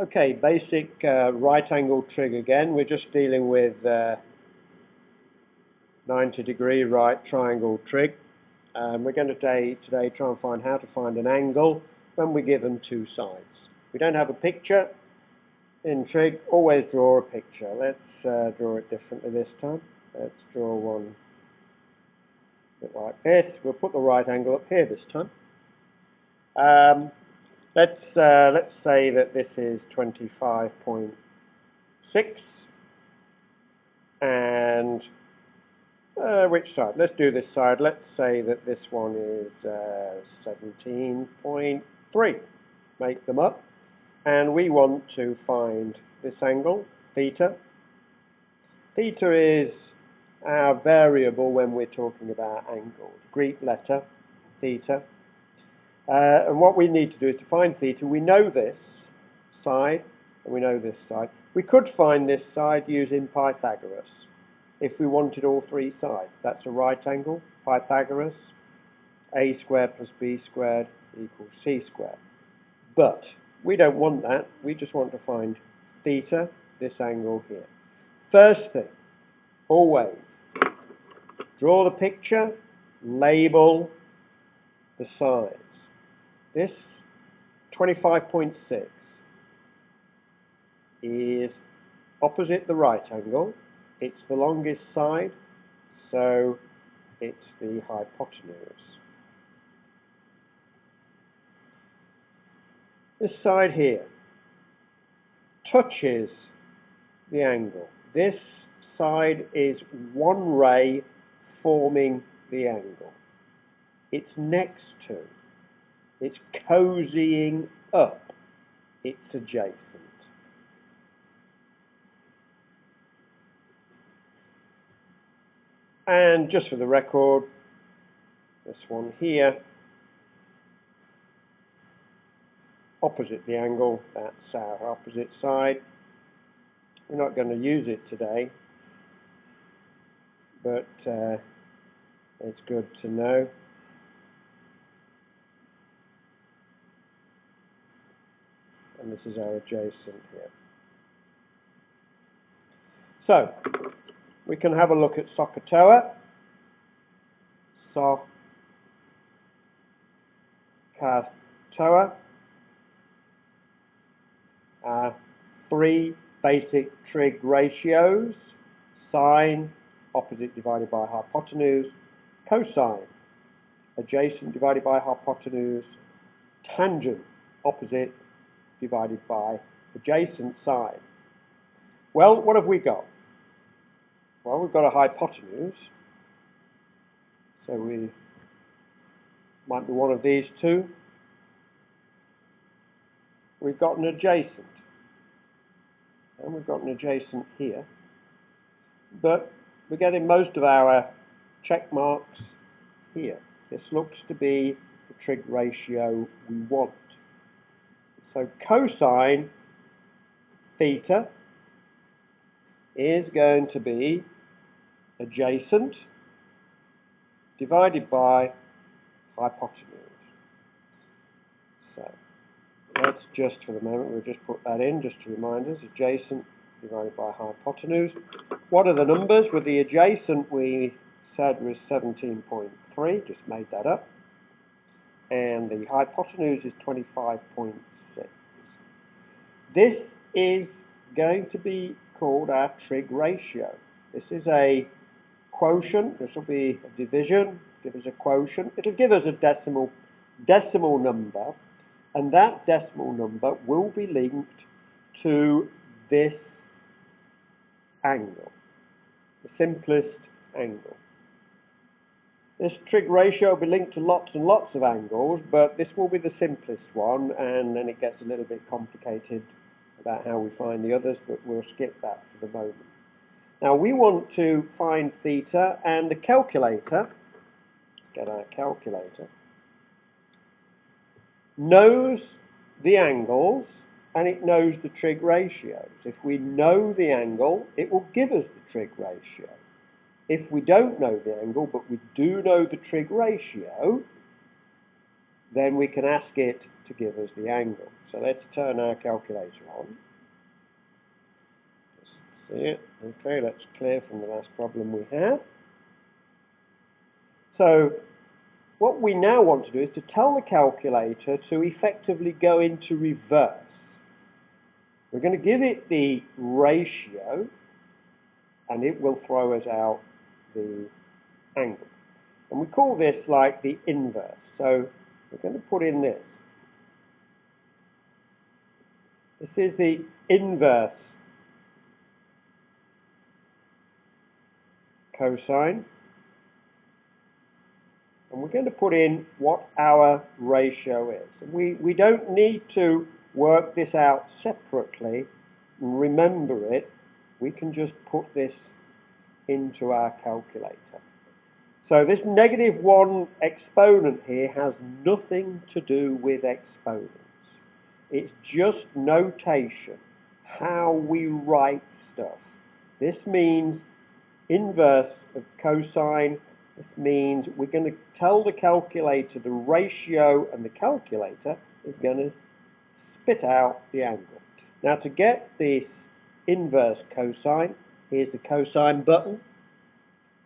Okay, basic right angle trig again. We're just dealing with 90-degree right triangle trig. We're going to today try and find how to find an angle when we're given two sides. We don't have a picture in trig, always draw a picture. Let's draw it differently this time. Let's draw one a bit like this. We'll put the right angle up here this time. Let's say that this is 25.6 and which side? Let's do this side. Let's say that this one is 17.3. Make them up. And we want to find this angle, theta. Theta is our variable when we're talking about angles. Greek letter, theta. And what we need to do is to find theta. We know this side, and we know this side. We could find this side using Pythagoras if we wanted all three sides. That's a right angle, Pythagoras, a squared plus b squared equals c squared. But we don't want that. We just want to find theta, this angle here. First thing, always draw the picture, label the sides. This 25.6 is opposite the right angle. It's the longest side, so it's the hypotenuse. This side here touches the angle. This side is one ray forming the angle. It's next to. It's cozying up. It's adjacent. And just for the record, this one here, opposite the angle, that's our opposite side. We're not going to use it today, but it's good to know. And this is our adjacent here. So, we can have a look at SOHCAHTOA. SOHCAHTOA. Three basic trig ratios: sine, opposite divided by hypotenuse; cosine, adjacent divided by hypotenuse; tangent, opposite divided by adjacent side. Well, what have we got? Well, we've got a hypotenuse, so we might be one of these two. We've got an adjacent, and we've got an adjacent here, but we're getting most of our check marks here. This looks to be the trig ratio we want. So cosine theta is going to be adjacent divided by hypotenuse. So let's just, for the moment, we'll just put that in just to remind us. Adjacent divided by hypotenuse. What are the numbers? With the adjacent we said was 17.3, just made that up. And the hypotenuse is 25.6. This is going to be called our trig ratio. This is a quotient. This will be a division. Give us a quotient. It'll give us a decimal number, and that decimal number will be linked to this angle, the simplest angle. This trig ratio will be linked to lots and lots of angles, but this will be the simplest one, and then it gets a little bit complicated about how we find the others, but we'll skip that for the moment. Now we want to find theta, and the calculator, get our calculator, knows the angles and it knows the trig ratios. If we know the angle, it will give us the trig ratio. If we don't know the angle, but we do know the trig ratio, then we can ask it to give us the angle. So let's turn our calculator on. Just see it. Okay, that's clear from the last problem we had. So what we now want to do is to tell the calculator to effectively go into reverse. We're going to give it the ratio, and it will throw us out the angle. And we call this like the inverse. So we're going to put in this. This is the inverse cosine. And we're going to put in what our ratio is. We don't need to work this out separately and remember it. We can just put this into our calculator. So this -1 exponent here has nothing to do with exponents. It's just notation, how we write stuff. This means inverse of cosine. This means we're going to tell the calculator the ratio, and the calculator is going to spit out the angle. Now, to get this inverse cosine, here's the cosine button,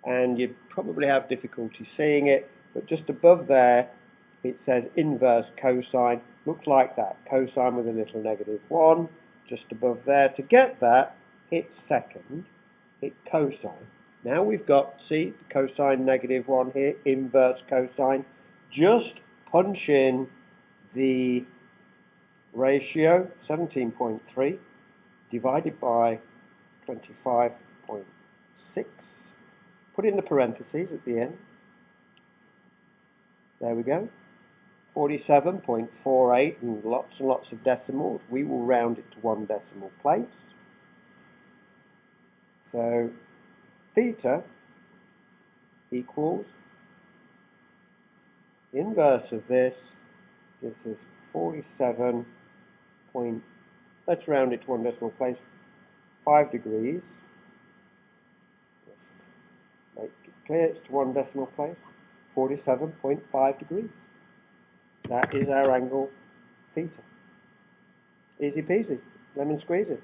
and you probably have difficulty seeing it, but just above there it says inverse cosine. Looks like that, cosine with a little -1 just above there. To get that, hit second, hit cosine. Now we've got, see, the cosine -1 here, inverse cosine. Just punch in the ratio, 17.3, divided by 25.6. Put in the parentheses at the end. There we go. 47.48 and lots of decimals. We will round it to 1 decimal place. So theta equals inverse of this. This is 47 point, let's round it to 1 decimal place, 5 degrees. Make it clear it's to 1 decimal place, 47.5 degrees. That is our angle theta. Easy peasy, lemon squeezy.